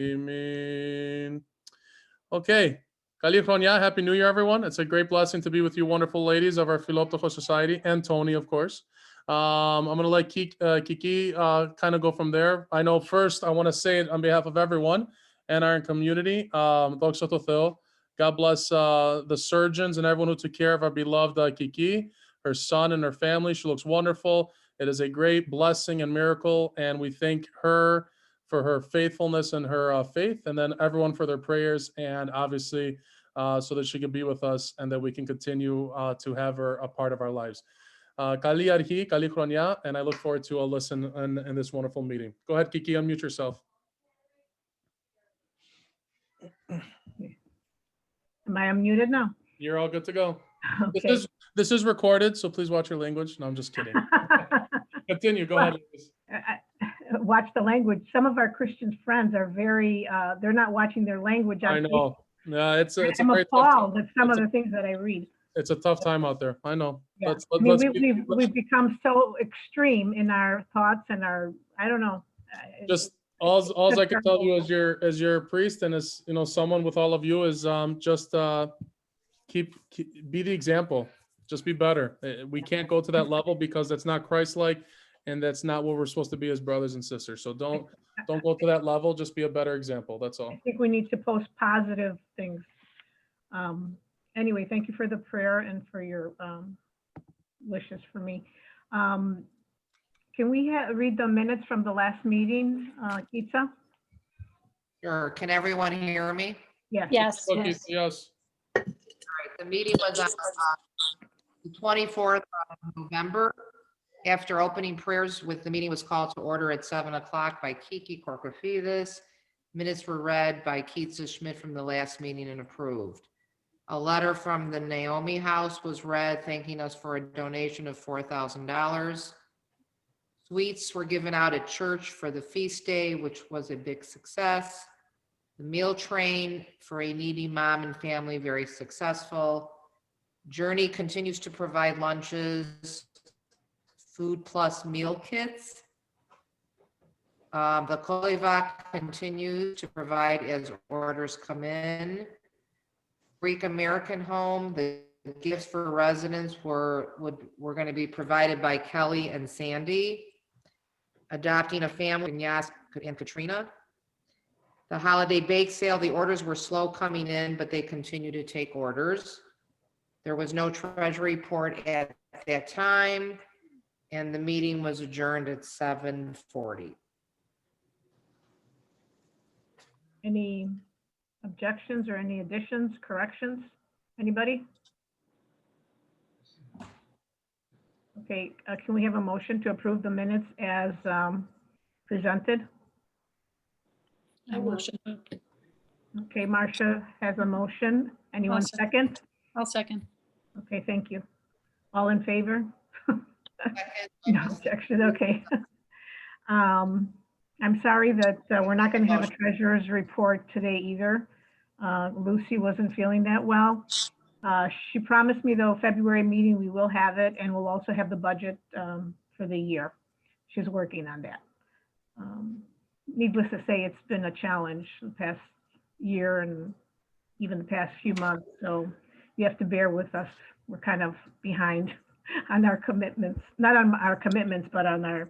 Amen. Okay. Kali Happy New Year, everyone. It's a great blessing to be with you wonderful ladies of our Philoptochos Society, and Tony, of course. I'm going to let Kiki kind of go from there. I know first I want to say it on behalf of everyone and our community. God bless the surgeons and everyone who took care of our beloved Kiki, her son and her family. She looks wonderful. It is a great blessing and miracle, and we thank her for her faithfulness and her faith, and then everyone for their prayers, and obviously so that she can be with us and that we can continue to have her a part of our lives. Kali Arhi, Kali Chronia, and I look forward to a listen in this wonderful meeting. Go ahead, Kiki, unmute yourself. Am I unmuted now? You're all good to go. Okay. This is recorded, so please watch your language. No, I'm just kidding. Continue. Go ahead. Watch the language. Some of our Christian friends are very, they're not watching their language. I know. Yeah, I'm appalled at some of the things that I read. It's a tough time out there. I know. Yeah. We've become so extreme in our thoughts and our, I don't know. Just all I can tell you as your priest and as someone with all of you is just keep be the example. Just be better. We can't go to that level because that's not Christ-like, and that's not what we're supposed to be as brothers and sisters. So don't go to that level. Just be a better example. That's all. I think we need to post positive things. Anyway, thank you for the prayer and for your wishes for me. Can we read the minutes from the last meeting, Itza? Sure. Can everyone hear me? Yes. Yes. Okay, yes. All right. The meeting was on the 24th of November. After opening prayers, the meeting was called to order at 7 o'clock by Kiki Korkofidis. Minutes were read by Keitsa Schmidt from the last meeting and approved. A letter from the Naomi House was read, thanking us for a donation of $4,000. Sweets were given out at church for the feast day, which was a big success. The meal train for a needy mom and family, very successful. Journey continues to provide lunches, food plus meal kits. The Kolivak continues to provide as orders come in. Greek American Home, the gifts for residents were going to be provided by Kelly and Sandy. Adopting a family, Yas and Katrina. The holiday bake sale, the orders were slow coming in, but they continue to take orders. There was no treasury report at that time, and the meeting was adjourned at 7:40. Any objections or any additions, corrections? Anybody? Okay, can we have a motion to approve the minutes as presented? I motion. Okay, Marcia has a motion. Anyone I'll second. second? I'll second. Okay, thank you. All in favor? No objection, okay. I'm sorry that we're not going to have a treasurer's report today either. Lucy wasn't feeling that well. She promised me though, February meeting, we will have it, and we'll also have the budget for the year. She's working on that. Needless to say, it's been a challenge the past year and even the past few months. So you have to bear with us. We're kind of behind on our commitments, not on our commitments, but on our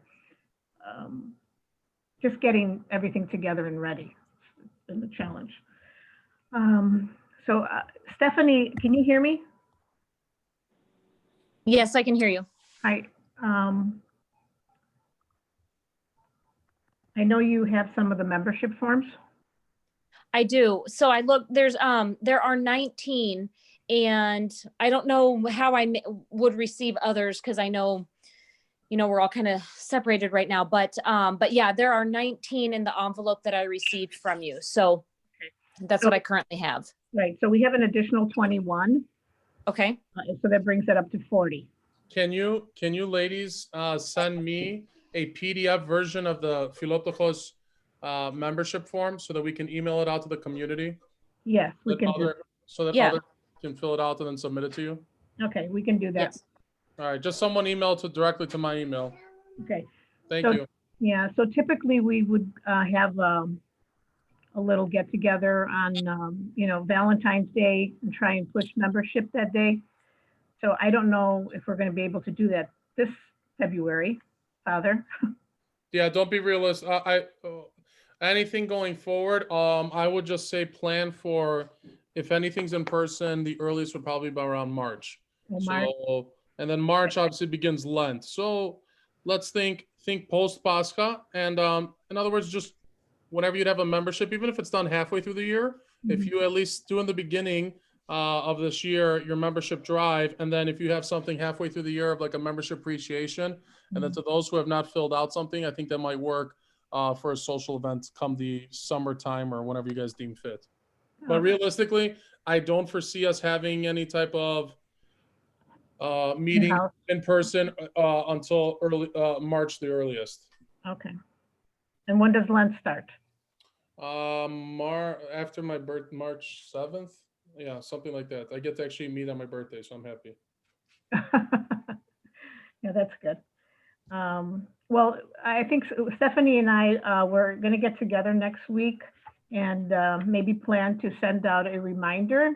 just getting everything together and ready. It's been a challenge. So Stephanie, can you hear me? Yes, I can hear you. Hi. I know you have some of the membership forms. I do. So I look, there are 19, and I don't know how I would receive others because I know, we're all kind of separated right now, but yeah, there are 19 in the envelope that I received from you. So that's what I currently have. Right. So we have an additional 21. Okay. So that brings it up to 40. Can you ladies send me a PDF version of the Philoptochos membership form so that we can email it out to the community? Yes, we can do. So that others can fill it out and then submit it to you? Okay, we can do that. Yes. All right, just someone email directly to my email. Okay. Thank So- you. Yeah, so typically we would have a little get together on, Valentine's Day and try and push membership that day. So I don't know if we're going to be able to do that this February, Father. Yeah, don't be realistic. Anything going forward, I would just say plan for, if anything's in person, the earliest would probably be around March. Well, March, So, and then March obviously begins Lent. So let's think post Pascha, and in other words, just whenever you'd have a membership, even if it's done halfway through the year, if you at least do in the beginning of this year your membership drive, and then if you have something halfway through the year of like a membership appreciation, and then to those who have not filled out something, I think that might work for a social event come the summertime or whenever you guys deem fit. But Okay. realistically, I don't foresee us having any type of meeting In-house. in person until early March, the earliest. Okay. And when does Lent start? After my birth, March 7th. Yeah, something like that. I get to actually meet on my birthday, so I'm happy. Yeah, that's good. Well, I think Stephanie and I, we're going to get together next week and maybe plan to send out a reminder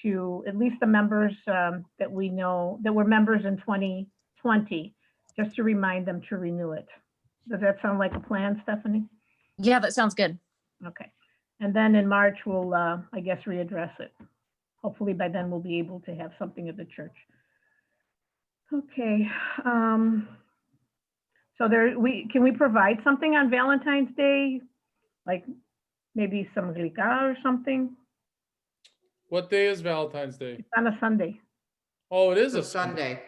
to at least the members that we know that were members in 2020, just to remind them to renew it. Does that sound like a plan, Stephanie? Yeah, that sounds good. Okay. And then in March, we'll, I guess, readdress it. Hopefully by then we'll be able to have something at the church. Okay. So can we provide something on Valentine's Day? Like maybe some glica or something? What day is Valentine's Day? It's on a Sunday. Oh, it is It's a a Sunday.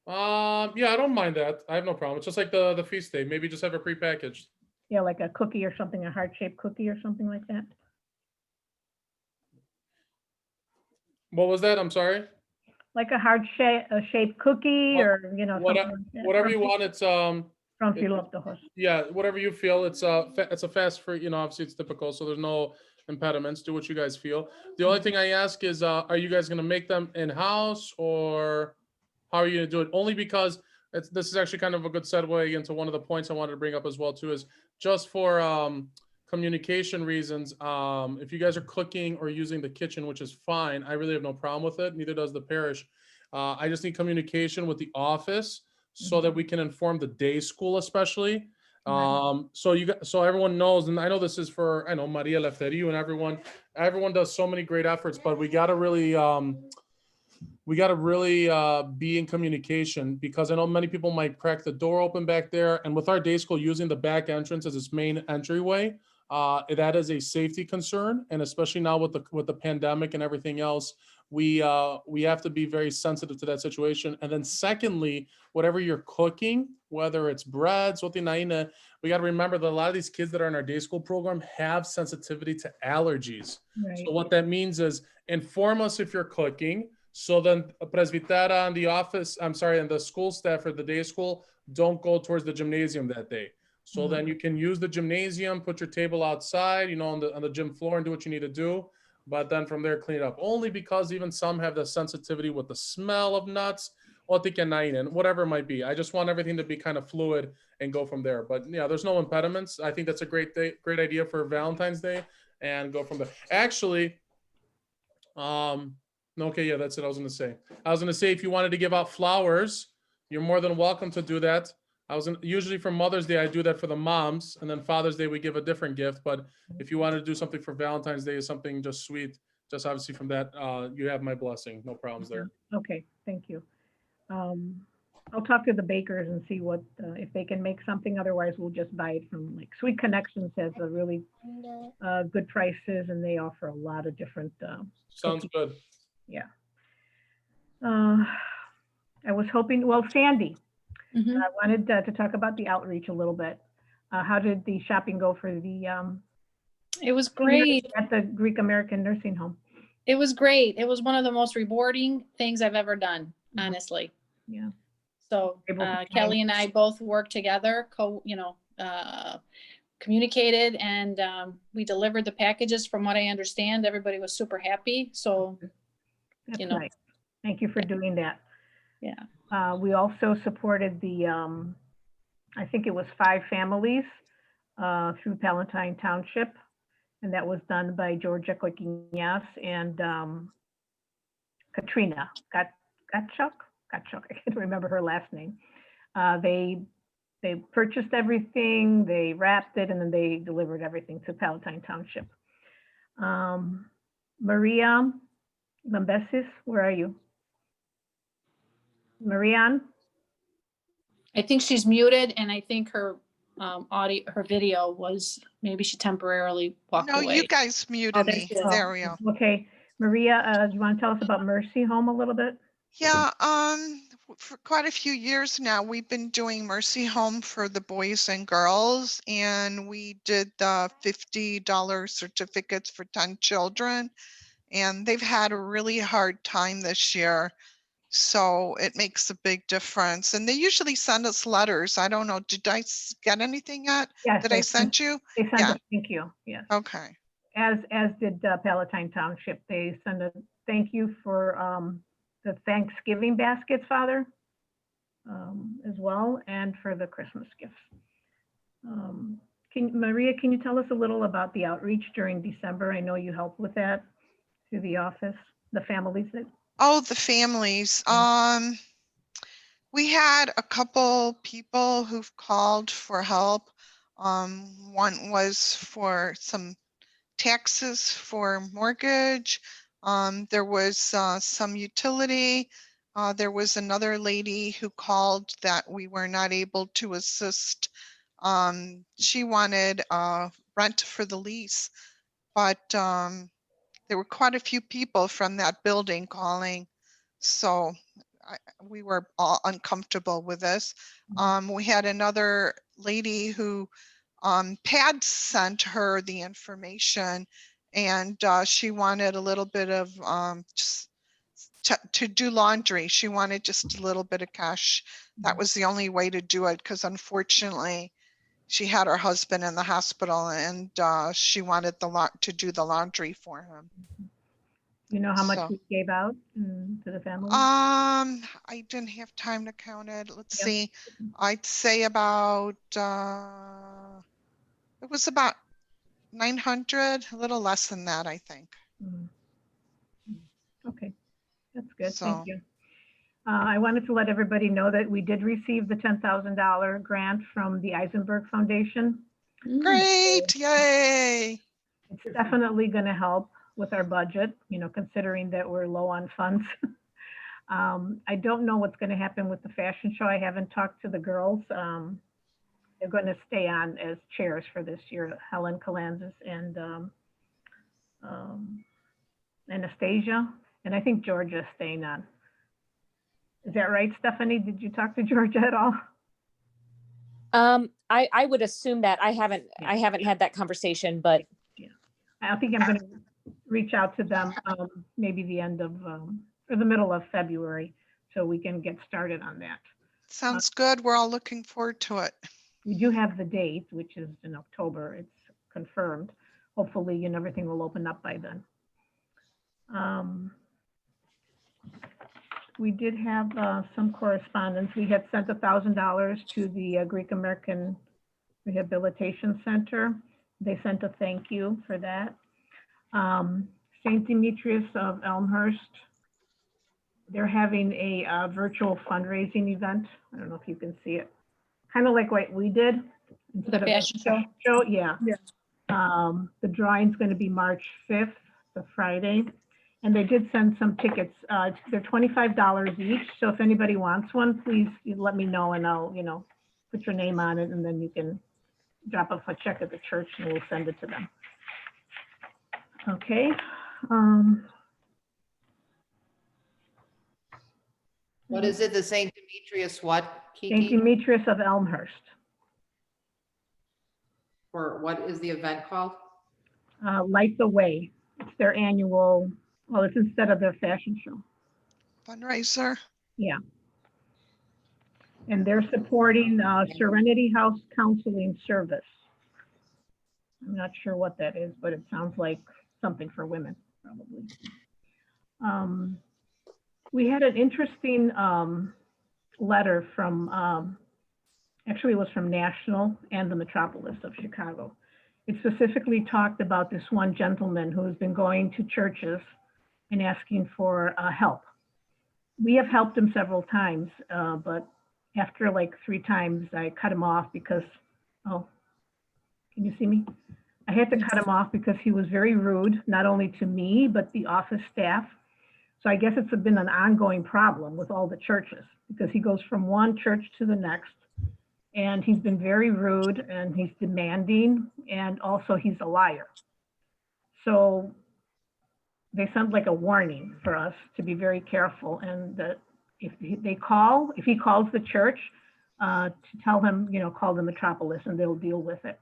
Sunday. Yeah, I don't mind that. I have no problem. It's just like the feast day. Maybe just have it prepackaged. Yeah, like a cookie or something, a heart-shaped cookie or something like that. What was that? I'm sorry. Like a heart-shaped cookie or, something like that. Whatever you want. It's From it- Philoptochos. yeah, whatever you feel. It's a fast food. Obviously it's typical, so there's no impediments. Do what you guys feel. The only thing I ask is, are you guys gonna make them in house, or how are you gonna do it? Only because this is actually kind of a good segue into one of the points I wanted to bring up as well too, is just for communication reasons. If you guys are cooking or using the kitchen, which is fine, I really have no problem with it. Neither does the parish. I just need communication with the office so that we can inform the day school, especially. Right. So everyone knows, and I know this is for, I know Maria Lefteriu and everyone does so many great efforts, but we got to really be in communication, because I know many people might crack the door open back there, and with our day school using the back entrance as its main entryway, that is a safety concern, and especially now with the pandemic and everything else, we have to be very sensitive to that situation. And then secondly, whatever you're cooking, whether it's breads, we got to remember that a lot of these kids that are in our day school program have sensitivity to allergies. Right. So what that means is, inform us if you're cooking. So then presbytera and the school staff or the day school don't go towards the gymnasium that day. So then you can use the gymnasium, put your table outside, on the gym floor, and do what you need to do. But then from there, clean it up. Only because even some have the sensitivity with the smell of nuts, and whatever it might be. I just want everything to be kind of fluid and go from there. But yeah, there's no impediments. I think that's a great idea for Valentine's Day, and go from there. Actually, okay, yeah, that's it. I was gonna say if you wanted to give out flowers, you're more than welcome to do that. Usually for Mother's Day, I do that for the moms, and then Father's Day, we give a different gift. But if you wanted to do something for Valentine's Day, something just sweet, just obviously from that, you have my blessing. No problems there. Okay, thank you. I'll talk to the bakers and see what, if they can make something. Otherwise, we'll just buy it from, like, Sweet Connections has a really good prices, and they offer a lot of different. Sounds good. Yeah. I was hoping, well, Sandy, Mhm. I wanted to talk about the outreach a little bit. How did the shopping go for the It was great. at the Greek American Nursing Home? It was great. It was one of the most rewarding things I've ever done, honestly. Yeah. So Able to find- Kelly and I both worked together, communicated, and we delivered the packages. From what I understand, everybody was super happy. So, That's you know. nice. Thank you for doing that. Yeah. We also supported the, I think it was 5 families through Palatine Township. And that was done by Georgia Coquinas and Katrina Gatchuk. I can't remember her last name. They purchased everything, they wrapped it, and then they delivered everything to Palatine Township. Maria Lambesis, where are you? Marianne? I think she's muted and I think her audio, her video was, maybe she temporarily walked No, away. you guys Oh, muted there me. she is. There we go. Okay, Maria, you want to tell us about Mercy Home a little bit? Yeah, for quite a few years now, we've been doing Mercy Home for the boys and girls, and we did the $50 certificates for 10 children, and they've had a really hard time this year. So it makes a big difference. And they usually send us letters. I don't know, did I get anything yet Yes, that I sent you? They sent Yeah. a thank you, yes. Okay. As did Palatine Township. They send a thank you for the Thanksgiving baskets, Father, as well, and for the Christmas gifts. Maria, can you tell us a little about the outreach during December? I know you helped with that through the office, the families that. Oh, the families. We had a couple people who've called for help. One was for some taxes for mortgage. There was some utility. There was another lady who called that we were not able to assist. She wanted rent for the lease, but there were quite a few people from that building calling. So we were all uncomfortable with this. We had another lady who Pad sent her the information, and she wanted a little bit of just to do laundry. She wanted just a little bit of cash. That was the only way to do it, because unfortunately she had her husband in the hospital, and she wanted to do the laundry for him. You know how much So, we gave out to the family? I didn't have time to count it. Let's Yep. see. I'd say about it was about 900, a little less than that, I think. Mhm. Okay, that's good. So, Thank you. I wanted to let everybody know that we did receive the $10,000 grant from the Eisenberg Foundation. great, yay. It's definitely going to help with our budget, you know, considering that we're low on funds. I don't know what's going to happen with the fashion show. I haven't talked to the girls. They're going to stay on as chairs for this year, Helen Kalanzis and Anastasia, and I think Georgia is staying on. Is that right, Stephanie? Did you talk to Georgia at all? I would assume that I haven't had that conversation, but I think I'm going to reach out to them maybe the end of or the middle of February, so we can get started on that. Sounds good. We're all looking forward to it. We do have the date, which is in October. It's confirmed. Hopefully, you know, everything will open up by then. We did have some correspondence. We had sent $1,000 to the Greek American Rehabilitation Center. They sent a thank you for that. St. Demetrius of Elmhurst, they're having a virtual fundraising event. I don't know if you can see it. Kind of like what we did. The fashion show? Yeah. The drawing's going to be March 5th, the Friday. And they did send some tickets. They're $25 each. So if anybody wants one, please let me know and I'll, you know, put your name on it and then you can drop off a check at the church and we'll send it to them. Okay. What is it, the St. Demetrius what, St. Kiki? Demetrius of Elmhurst. Or what is the event called? Light the Way. It's their annual, well, it's instead of their fashion show. Fundraiser. Yeah. And they're supporting Serenity House Counseling Service. I'm not sure what that is, but it sounds like something for women, probably. We had an interesting letter from Actually, it was from National and the Metropolis of Chicago. It specifically talked about this one gentleman who's been going to churches and asking for help. We have helped him several times, but after like 3 times, I cut him off because, oh, can you see me? I had to cut him off because he was very rude, not only to me, but the office staff. So I guess it's been an ongoing problem with all the churches because he goes from one church to the next. And he's been very rude and he's demanding, and also he's a liar. So they sent like a warning for us to be very careful, and that if he calls the church, to tell him, call the Metropolis and they'll deal with it.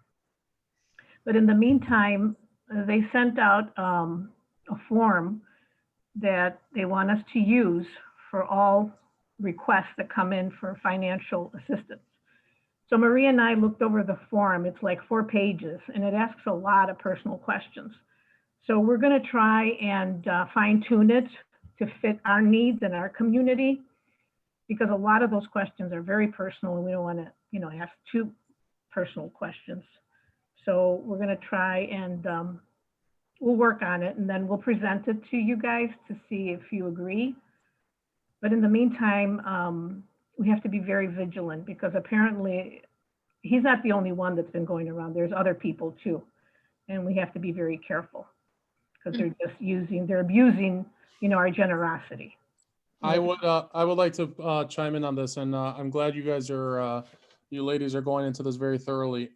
But in the meantime, they sent out a form that they want us to use for all requests that come in for financial assistance. So Maria and I looked over the form. It's like 4 pages, and it asks a lot of personal questions. So we're going to try and fine tune it to fit our needs and our community, because a lot of those questions are very personal, and we don't want to, ask too personal questions. So we're going to try and we'll work on it, and then we'll present it to you guys to see if you agree. But in the meantime, we have to be very vigilant, because apparently he's not the only one that's been going around. There's other people too. And we have to be very careful, because they're abusing, our generosity. I would like to chime in on this, and I'm glad you guys are, you ladies are going into this very thoroughly.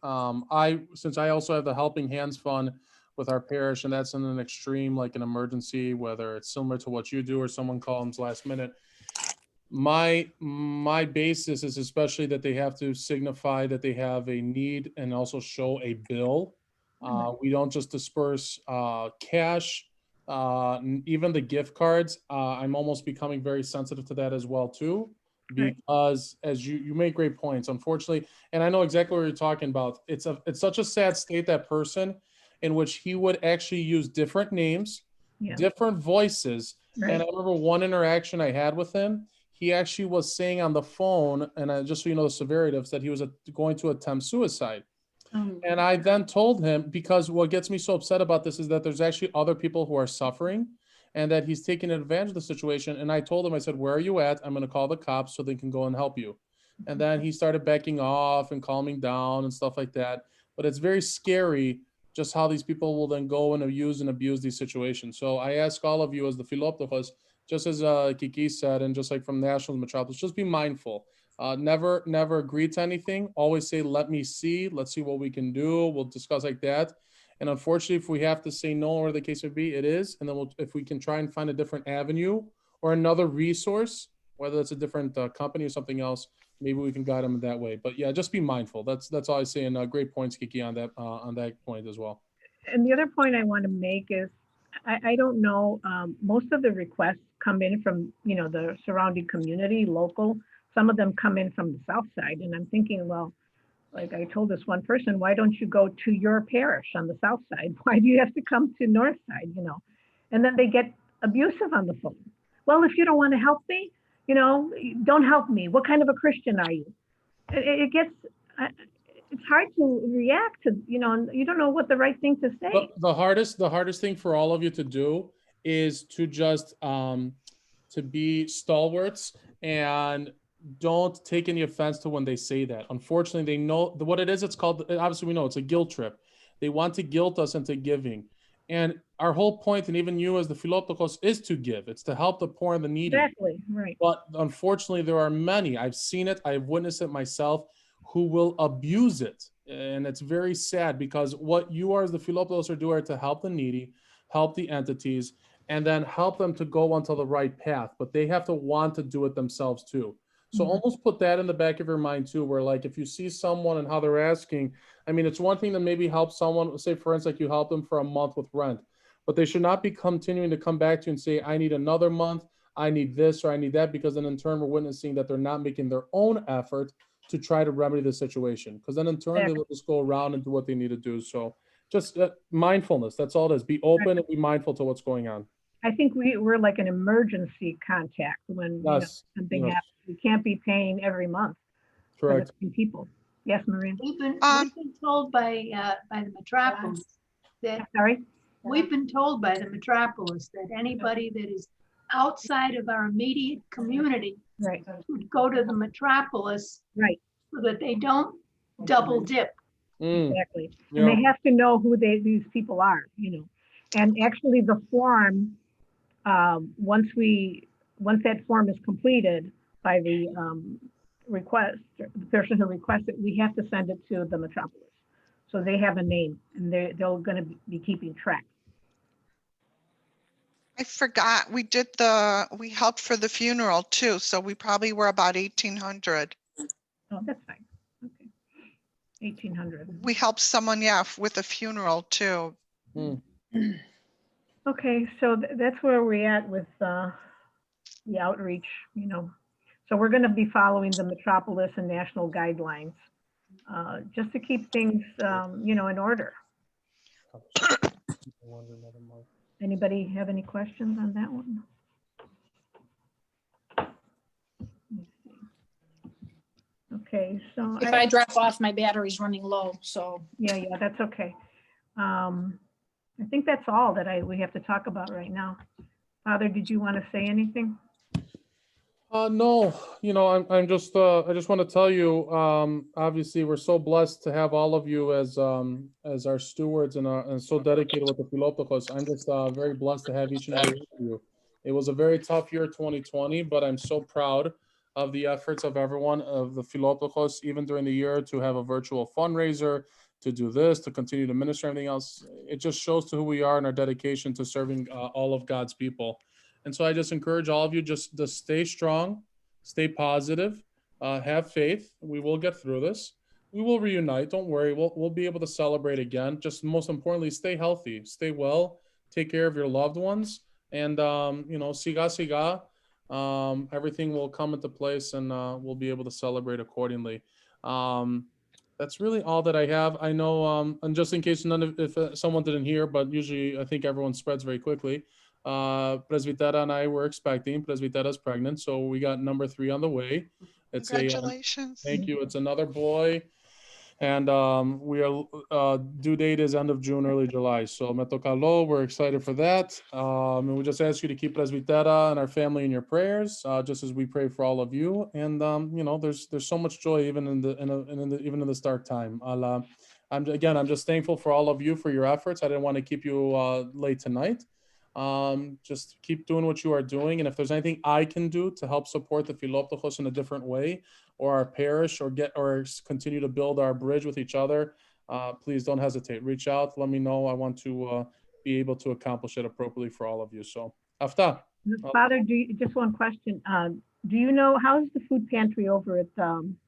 Since I also have the Helping Hands Fund with our parish, and that's in an extreme, like an emergency, whether it's similar to what you do or someone calls last minute. My basis is especially that they have to signify that they have a need and also show a bill. We don't just disperse cash, even the gift cards. I'm almost becoming very sensitive to that as well too, because as you make great points, unfortunately, and I know exactly what you're talking about. It's such a sad state, that person, in which he would actually use different names, different voices. And I remember one interaction I had with him. He actually was saying on the phone, and just so you know the severity of it, that he was going to attempt suicide. And I then told him, because what gets me so upset about this is that there's actually other people who are suffering, and that he's taking advantage of the situation. And I told him, I said, where are you at? I'm going to call the cops so they can go and help you. And then he started backing off and calming down and stuff like that. But it's very scary just how these people will then go and use and abuse these situations. So I ask all of you as the Philoptochos, just as Kiki said, and just like from National Metropolis, just be mindful. Never agree to anything. Always say, let me see. Let's see what we can do. We'll discuss like that. And unfortunately, if we have to say no, or the case would be, it is. And then if we can try and find a different avenue or another resource, whether it's a different company or something else, maybe we can guide them in that way. But yeah, just be mindful. That's all I say. And great points, Kiki, on that point as well. And the other point I want to make is, I don't know, most of the requests come in from, the surrounding community, local. Some of them come in from the south side. And I'm thinking, well, like I told this one person, why don't you go to your parish on the south side? Why do you have to come to north side, And then they get abusive on the phone. Well, if you don't want to help me, don't help me. What kind of a Christian are you? It gets, it's hard to react to, and you don't know what the right thing to say. But the hardest thing for all of you to do is to just to be stalwarts and don't take any offense to when they say that. Unfortunately, they know what it is. It's called, obviously we know it's a guilt trip. They want to guilt us into giving. And our whole point, and even you as the Philoptochos, is to give. It's to help the poor and the needy. Exactly, right. But unfortunately, there are many, I've seen it, I've witnessed it myself, who will abuse it. And it's very sad, because what you are as the Philoptochos are doing to help the needy, help the entities, and then help them to go onto the right path. But they have to want to do it themselves too. So almost put that in the back of your mind too, where like if you see someone and how they're asking, I mean, it's one thing to maybe help someone, say for instance, like you help them for a month with rent, but they should not be continuing to come back to you and say, I need another month, I need this, or I need that, because then in turn we're witnessing that they're not making their own effort to try to remedy the situation. Because then in turn they will just go around and do what they need to do. So just mindfulness, that's all it is. Be open and be mindful to what's going on. I think we're like an emergency contact when something happens. We can't be paying every month. Correct. For people. Yes, Maria. We've been Um, told by the metropolis that Sorry? we've been told by the metropolis that anybody that is outside of our immediate community Right, would go to the metropolis right, so that they don't double dip. Mm, exactly. yeah. And they have to know who these people are, you know. And actually the form, once that form is completed by the the person who requests it, we have to send it to the metropolis. So they have a name and they're going to be keeping track. I forgot, we helped for the funeral too, so we probably were about 1,800. Oh, that's fine. Okay. 1,800. We helped someone, yeah, with a funeral too. Mm. Okay, so that's where we're at with the outreach, you know. So we're going to be following the metropolis and national guidelines just to keep things, you know, in order. Anybody have any questions on that one? Okay, so If I drop off, my battery's running low, so. yeah, that's okay. I think that's all that we have to talk about right now. Father, did you want to say anything? No, you know, I'm just, I just want to tell you, obviously, we're so blessed to have all of you as our stewards and so dedicated with the Philoptochos. I'm just very blessed to have each and every one of you. It was a very tough year, 2020, but I'm so proud of the efforts of everyone of the Philoptochos, even during the year, to have a virtual fundraiser, to do this, to continue to minister, everything else. It just shows to who we are and our dedication to serving all of God's people. And so I just encourage all of you just to stay strong, stay positive, have faith. We will get through this. We will reunite. Don't worry. We'll be able to celebrate again. Just most importantly, stay healthy, stay well, take care of your loved ones, and you know, siga. Everything will come into place, and we'll be able to celebrate accordingly. That's really all that I have. I know, and just in case if someone didn't hear, but usually I think everyone spreads very quickly. Presbitera and I were expecting. Presbitera's pregnant, so we got number 3 on the way. It's Congratulations. thank you. It's another boy, and we are due date is end of June, early July. So me toca lo. We're excited for that. And we just ask you to keep Presbitera and our family in your prayers, just as we pray for all of you. And you know, there's so much joy even in this dark time. I'm just thankful for all of you for your efforts. I didn't want to keep you late tonight. Just keep doing what you are doing. And if there's anything I can do to help support the Philoptochos in a different way, or our parish, or continue to build our bridge with each other, please don't hesitate. Reach out, let me know. I want to be able to accomplish it appropriately for all of you. So, Afta. Father, just one question. Do you know, how's the food pantry over at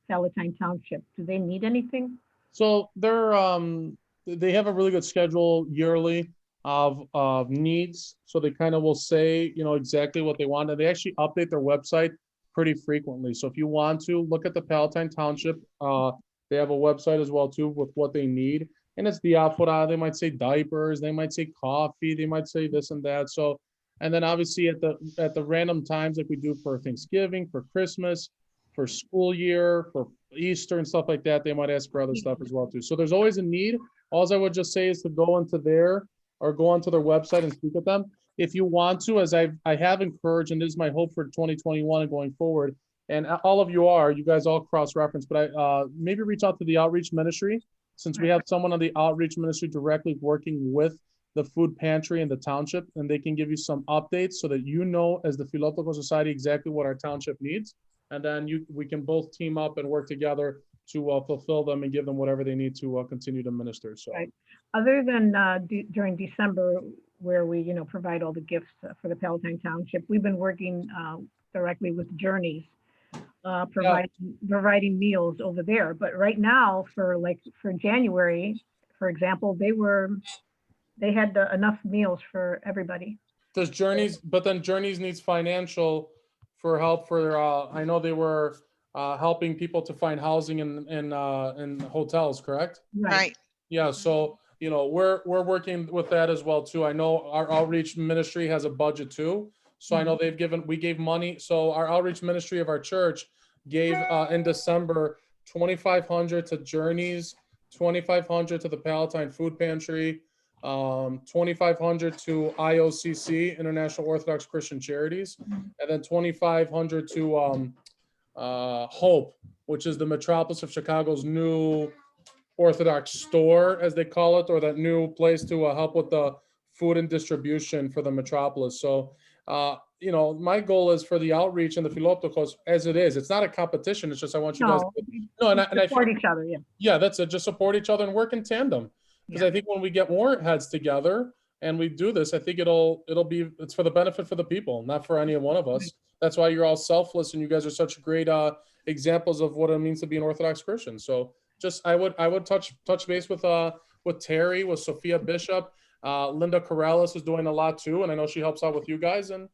Palatine Township? Do they need anything? So they have a really good schedule yearly of needs. So they kind of will say, you know, exactly what they want. And they actually update their website pretty frequently. So if you want to look at the Palatine Township, they have a website as well too with what they need. And it's diaphora. They might say diapers, they might say coffee, they might say this and that. So, and then obviously at the random times like we do for Thanksgiving, for Christmas, for school year, for Easter and stuff like that, they might ask for other stuff as well too. So there's always a need. All I would just say is to go into there or go onto their website and speak with them. If you want to, as I have encouraged, and this is my hope for 2021 and going forward, and all of you guys all cross-reference, but I maybe reach out to the outreach ministry, since we have someone on the outreach ministry directly working with the food pantry in the township, and they can give you some updates so that you know, as the Philoptochos Society, exactly what our township needs. And then we can both team up and work together to fulfill them and give them whatever they need to continue to minister. So, Right. Other than during December, where we, you know, provide all the gifts for the Palatine Township, we've been working directly with Journeys, providing meals over there. But right now, for January, for example, they had enough meals for everybody. does Journeys needs financial for help for, I know they were helping people to find housing in hotels, correct? Right. Yeah, so, you know, we're working with that as well too. I know our outreach ministry has a budget too. So I know we gave money. So our outreach ministry of our church gave in December $2,500 to Journeys, $2,500 to the Palatine Food Pantry, $2,500 to IOCC, International Orthodox Christian Charities, and then $2,500 to Hope, which is the Metropolis of Chicago's new Orthodox store, as they call it, or that new place to help with the food and distribution for the Metropolis. So, my goal is for the outreach and the Philoptochos, as it is. It's not a competition. It's just I want you guys. No, And I support feel, each other, yeah. yeah, that's it. Just support each other and work in tandem. Because I think when we get more heads together and we do this, I think it's for the benefit for the people, not for any one of us. That's why you're all selfless and you guys are such great examples of what it means to be an Orthodox Christian. So just I would touch base with Terry, with Sophia Bishop. Linda Corrales is doing a lot too, and I know she helps out with you guys, and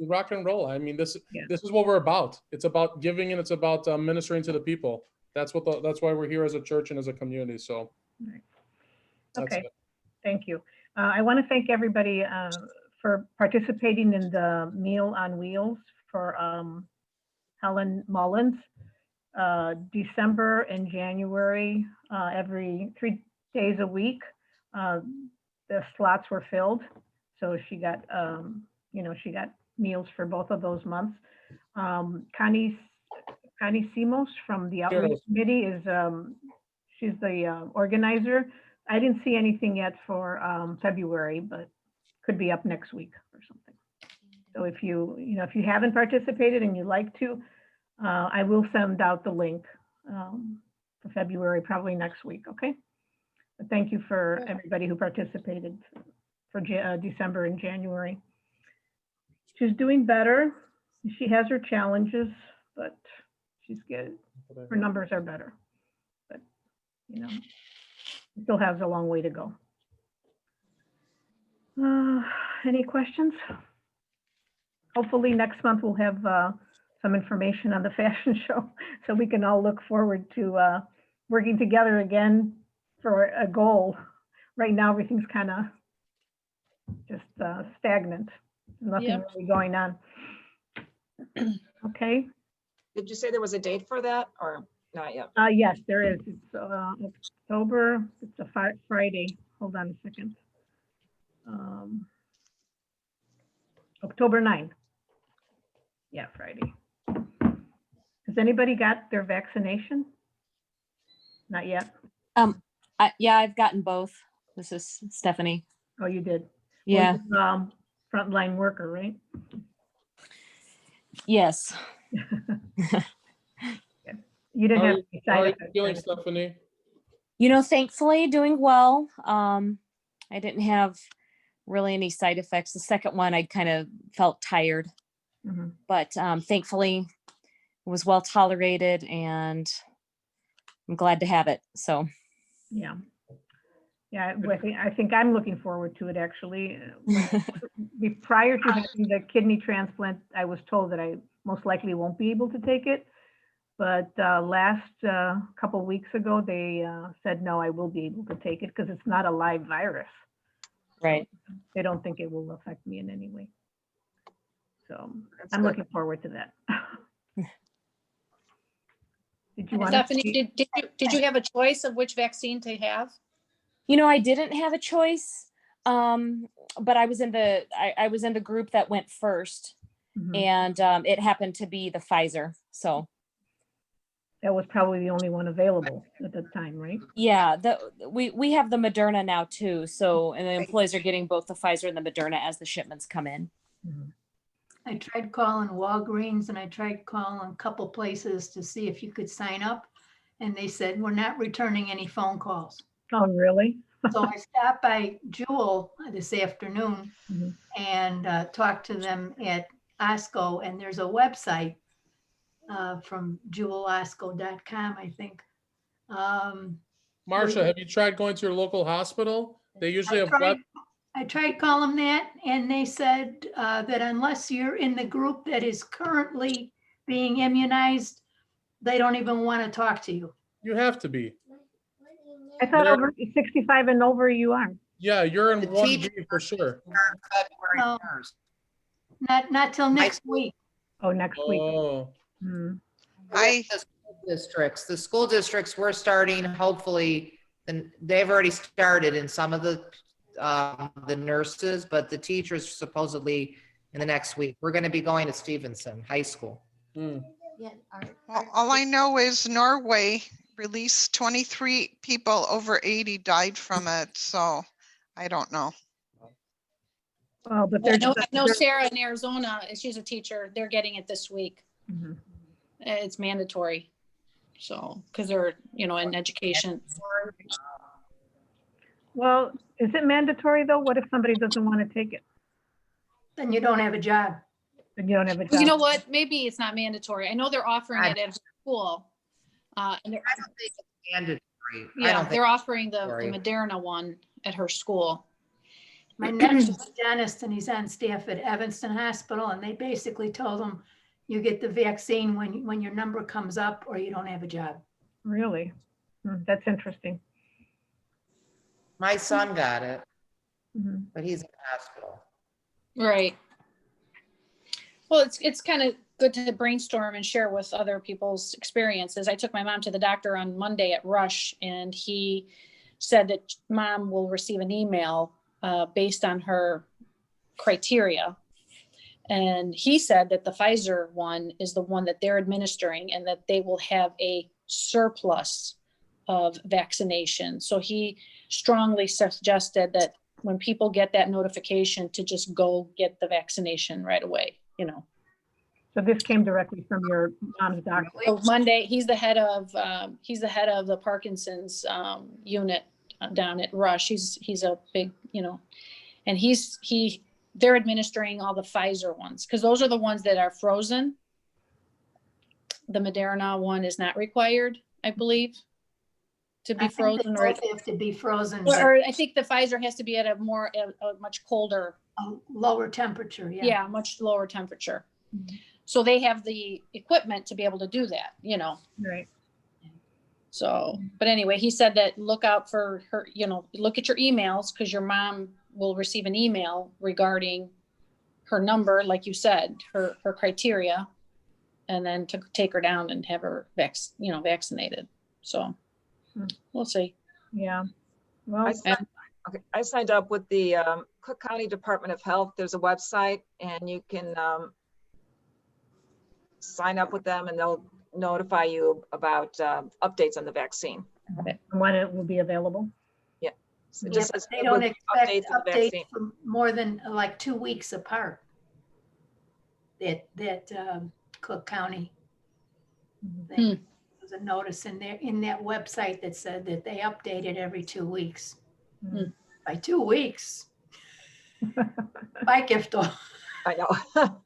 rock and roll. I mean, this is what we're about. It's about giving and it's about ministering to the people. That's why we're here as a church and as a community. So Okay, thank you. I want to thank everybody for participating in the Meal on Wheels for Helen Mullins. December and January, every 3 days a week, the slots were filled. So she got, she got meals for both of those months. Connie Simos from the Outreach Committee is, she's the organizer. I didn't see anything yet for February, but could be up next week or something. So if if you haven't participated and you'd like to, I will send out the link for February, probably next week, okay? But thank you for everybody who participated for December and January. She's doing better. She has her challenges, but she's good. Her numbers are better, but still has a long way to go. Any questions? Hopefully next month we'll have some information on the fashion show so we can all look forward to working together again for a goal. Right now, everything's kind of just stagnant. Nothing really going on. Okay. Did you say there was a date for that or not yet? Yes, there is. It's October. It's a Friday. Hold on a second. October 9th. Yeah, Friday. Has anybody got their vaccination? Not yet. Yeah, I've gotten both. This is Stephanie. Oh, you did? Yeah. Well, frontline worker, right? Yes. You didn't have any How are side you effects. feeling, right? Stephanie? Thankfully doing well. I didn't have really any side effects. The second one, I kind of felt tired, but thankfully it was well tolerated and I'm glad to have it. So. Yeah. Yeah, I think I'm looking forward to it, actually. Prior to having the kidney transplant, I was told that I most likely won't be able to take it. But last couple of weeks ago, they said, no, I will be able to take it because it's not a live virus. Right. So they don't think it will affect me in any way. So That's I'm good. looking forward to that. Did you want Stephanie, did you have a choice of which vaccine to have? I didn't have a choice, but I was in the group that went first, and it happened to be the Pfizer. So that was probably the only one available at the time, right? yeah, we have the Moderna now too. So and the employees are getting both the Pfizer and the Moderna as the shipments come in. I tried calling Walgreens and I tried calling a couple places to see if you could sign up. And they said, we're not returning any phone calls. Oh, really? So I stopped by Jewel this afternoon and talked to them at OSCO. And there's a website from jewelosco.com, I think. Marcia, have you tried going to your local hospital? They usually have I tried calling that and they said that unless you're in the group that is currently being immunized, they don't even want to talk to you. You have to be. I thought over 65 and over you are. Yeah, you're in The 1B teacher- for sure. February No. 1st. Not till next week. Oh, next week. Oh, Hmm. I Districts, the school districts were starting, hopefully, and they've already started in some of the nurses, but the teachers supposedly in the next week. We're going to be going to Stevenson High School. Well, all I know is Norway released 23 people over 80 died from it. So I don't know. Well, but I there's. know Sarah in Arizona, she's a teacher, they're getting it this week. Mhm. It's mandatory. So, because they're, you know, in education. Well, is it mandatory though? What if somebody doesn't want to take it? Then you don't have a job. Then you don't have a Well, you know job. what? Maybe it's not mandatory. I know they're offering it at school. And they're, I don't think it's mandatory. I yeah, don't think they're offering the mandatory. Moderna one at her school. My nephew's a dentist and he's on staff at Evanston Hospital, and they basically told him, you get the vaccine when your number comes up or you don't have a job. Really? That's interesting. My son got it, Mhm. but he's in the hospital. Right. Well, it's kind of good to brainstorm and share with other people's experiences. I took my mom to the doctor on Monday at Rush, and he said that mom will receive an email based on her criteria. And he said that the Pfizer one is the one that they're administering and that they will have a surplus of vaccination. So he strongly suggested that when people get that notification to just go get the vaccination right away, you know. So this came directly from your mom's doctor. So Monday, he's the head of the Parkinson's unit down at Rush. He's a big, you know, and they're administering all the Pfizer ones because those are the ones that are frozen. The Moderna one is not required, I believe, to be I think they frozen, or both have to be frozen, but or I think the Pfizer has to be at a much colder, a lower temperature, yeah. yeah, much lower temperature. Mhm. So they have the equipment to be able to do that, you know. Right. So, but anyway, he said that look out for her, you know, look at your emails because your mom will receive an email regarding her number, like you said, her criteria, and then to take her down and have her vaccinated. So we'll see. Yeah. Well, I signed up with the Cook County Department of Health. There's a website and you can sign up with them and they'll notify you about updates on the vaccine. when it will be available. So it Yeah, just but says they don't with expect of the updates vaccine. for more than like 2 weeks apart. That Cook County thing. There's a notice in that website that said that they update it every 2 weeks. Mhm. By 2 weeks. Bye, Gifto. I know.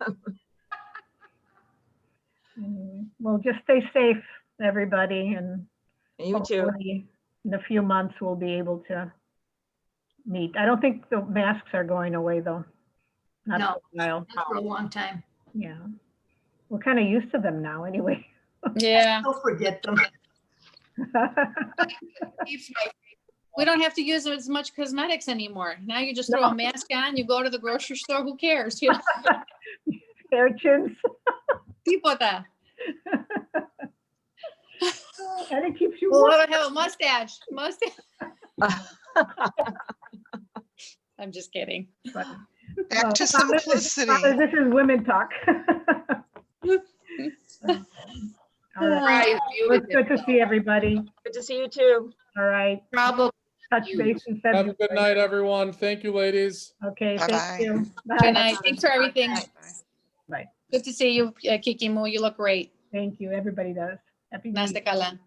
Anyway, well, just stay safe, everybody, and You too. hopefully in a few months we'll be able to meet. I don't think the masks are going away though. Not No. for a while. Not for a long time. Yeah. We're kind of used to them now anyway. Yeah, Don't forget them. Keeps my we don't have to use as much cosmetics anymore. Now you just throw a mask on, you go to the grocery store, who cares? You know? Hair chins. Tipota. And it keeps you Well, warm. I have a mustache. I'm just kidding. Back Oh, to Thomas, simplicity. This is women talk. All right. surprise you Well, with it's good to see everybody. Good to see you too. All right. Probably Touch base in Have a February. good night, everyone. Thank you, ladies. Okay, Bye-bye. thank you. Good Bye. night. Thanks for everything. Bye. Good to see you, Kiki Mo. You look great. Thank you. Everybody does. Happy New Year. Nasa ka lang.